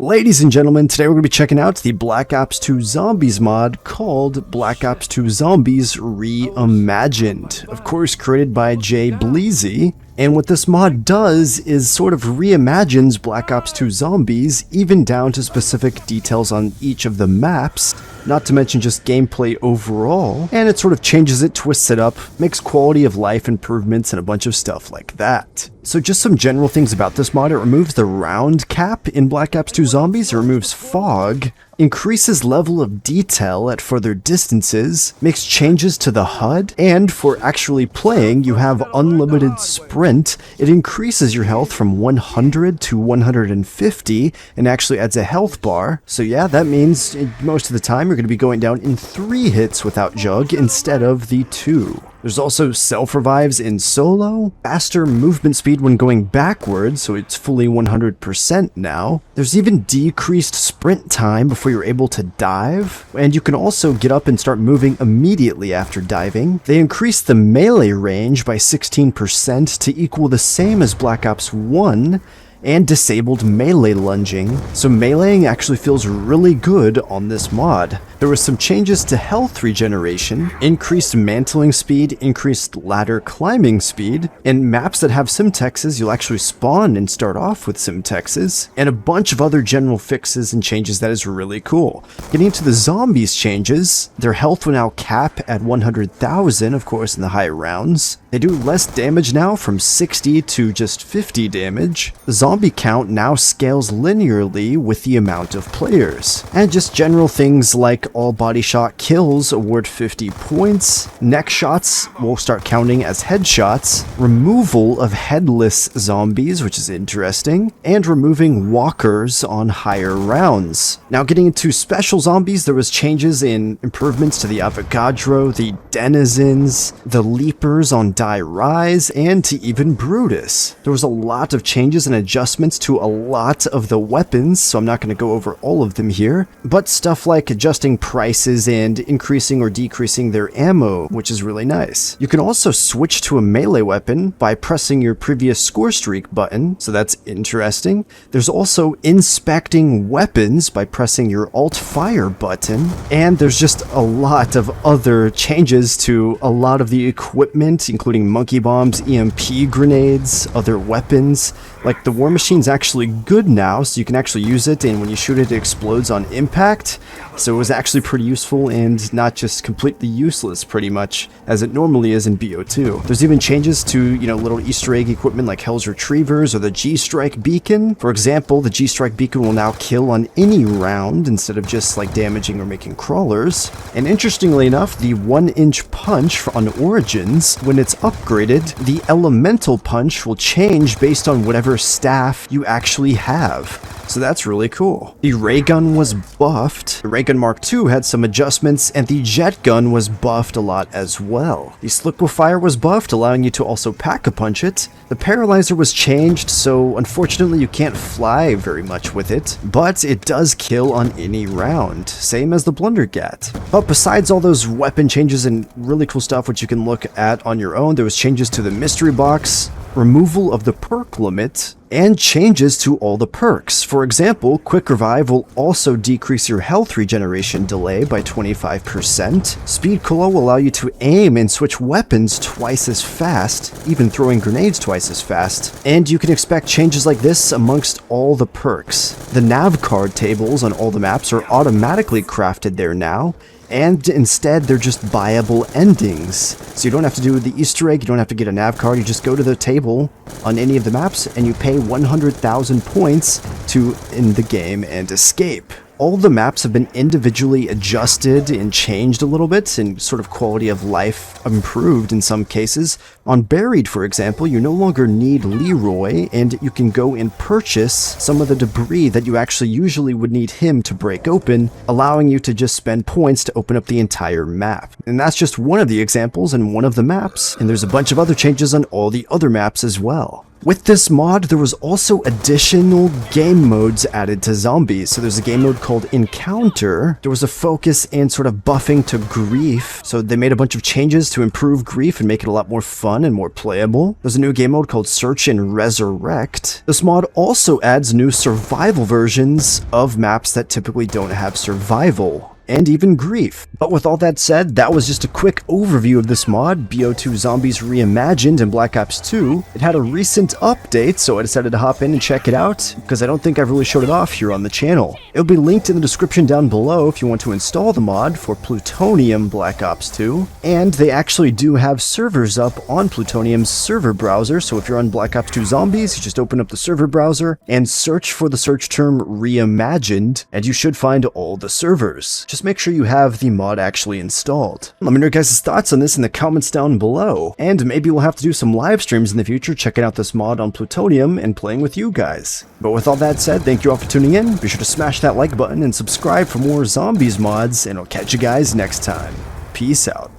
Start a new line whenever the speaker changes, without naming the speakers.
Ladies and gentlemen, today we're going to be checking out the Black Ops 2 Zombies mod called Black Ops 2 Zombies Reimagined. Of course, created by Jay Bleezy. And what this mod does is sort of reimagines Black Ops 2 Zombies, even down to specific details on each of the maps, not to mention just gameplay overall, and it sort of changes it, twists it up, makes quality of life improvements, and a bunch of stuff like that. So just some general things about this mod: it removes the round cap in Black Ops 2 Zombies, it removes fog, increases level of detail at further distances, makes changes to the HUD, and for actually playing, you have unlimited sprint. It increases your health from 100 to 150 and actually adds a health bar. So yeah, that means most of the time you're going to be going down in 3 hits without Jug instead of the 2. There's also self-revives in solo, faster movement speed when going backwards, so it's fully 100% now. There's even decreased sprint time before you're able to dive, and you can also get up and start moving immediately after diving. They increased the melee range by 16% to equal the same as Black Ops 1, and disabled melee lunging, so meleeing actually feels really good on this mod. There was some changes to health regeneration, increased mantling speed, increased ladder climbing speed, and maps that have simtexes you'll actually spawn and start off with simtexes, and a bunch of other general fixes and changes that is really cool. Getting into the zombies changes, their health will now cap at 100,000, of course in the high rounds. They do less damage now, from 60 to just 50 damage. The zombie count now scales linearly with the amount of players. And just general things like all body shot kills award 50 points, neck shots will start counting as headshots, removal of headless zombies, which is interesting, and removing walkers on higher rounds. Now getting into special zombies, there was changes in improvements to the Avogadro, the Denizens, the Leapers on Die Rise, and to even Brutus. There was a lot of changes and adjustments to a lot of the weapons, so I'm not going to go over all of them here, but stuff like adjusting prices and increasing or decreasing their ammo, which is really nice. You can also switch to a melee weapon by pressing your previous score streak button, so that's interesting. There's also inspecting weapons by pressing your alt fire button, and there's just a lot of other changes to a lot of the equipment, including monkey bombs, EMP grenades, other weapons. Like the War Machine's actually good now, so you can actually use it, and when you shoot it, it explodes on impact. So it was actually pretty useful and not just completely useless, pretty much, as it normally is in BO2. There's even changes to, little Easter egg equipment like Hell's Retrievers or the G-Strike Beacon. For example, the G-Strike Beacon will now kill on any round instead of just like damaging or making crawlers. And interestingly enough, the 1-inch punch on Origins, when it's upgraded, the elemental punch will change based on whatever staff you actually have. So that's really cool. The ray gun was buffed. The ray gun Mark II had some adjustments, and the jet gun was buffed a lot as well. The liquefier was buffed, allowing you to also pack-a-punch it. The paralyzer was changed, so unfortunately you can't fly very much with it, but it does kill on any round, same as the Blundergat. But besides all those weapon changes and really cool stuff which you can look at on your own, there was changes to the mystery box, removal of the perk limit, and changes to all the perks. For example, Quick Revive will also decrease your health regeneration delay by 25%. Speed Cola will allow you to aim and switch weapons twice as fast, even throwing grenades twice as fast. And you can expect changes like this amongst all the perks. The Nav Card tables on all the maps are automatically crafted there now, and instead they're just buyable endings. So you don't have to do the Easter egg, you don't have to get a nav card, you just go to the table on any of the maps and you pay 100,000 points to end the game and escape. All the maps have been individually adjusted and changed a little bit, and sort of quality of life improved in some cases. On Buried, for example, you no longer need Leroy, and you can go and purchase some of the debris that you actually usually would need him to break open, allowing you to just spend points to open up the entire map. And that's just one of the examples in one of the maps, and there's a bunch of other changes on all the other maps as well. With this mod, there was also additional game modes added to zombies. So there's a game mode called Encounter. There was a focus and sort of buffing to grief. So they made a bunch of changes to improve grief and make it a lot more fun and more playable. There's a new game mode called Search and Resurrect. This mod also adds new survival versions of maps that typically don't have survival and even grief. But with all that said, that was just a quick overview of this mod, BO2 Zombies Reimagined in Black Ops 2. It had a recent update, so I decided to hop in and check it out, because I don't think I've really showed it off here on the channel. It'll be linked in the description down below if you want to install the mod for Plutonium Black Ops 2. And they actually do have servers up on Plutonium's server browser, so if you're on Black Ops 2 Zombies, you just open up the server browser and search for the search term Reimagined, and you should find all the servers. Just make sure you have the mod actually installed. Let me know your guys' thoughts on this in the comments down below, and maybe we'll have to do some live streams in the future checking out this mod on Plutonium and playing with you guys. But with all that said, thank you all for tuning in. Be sure to smash that like button and subscribe for more zombies mods, and I'll catch you guys next time. Peace out.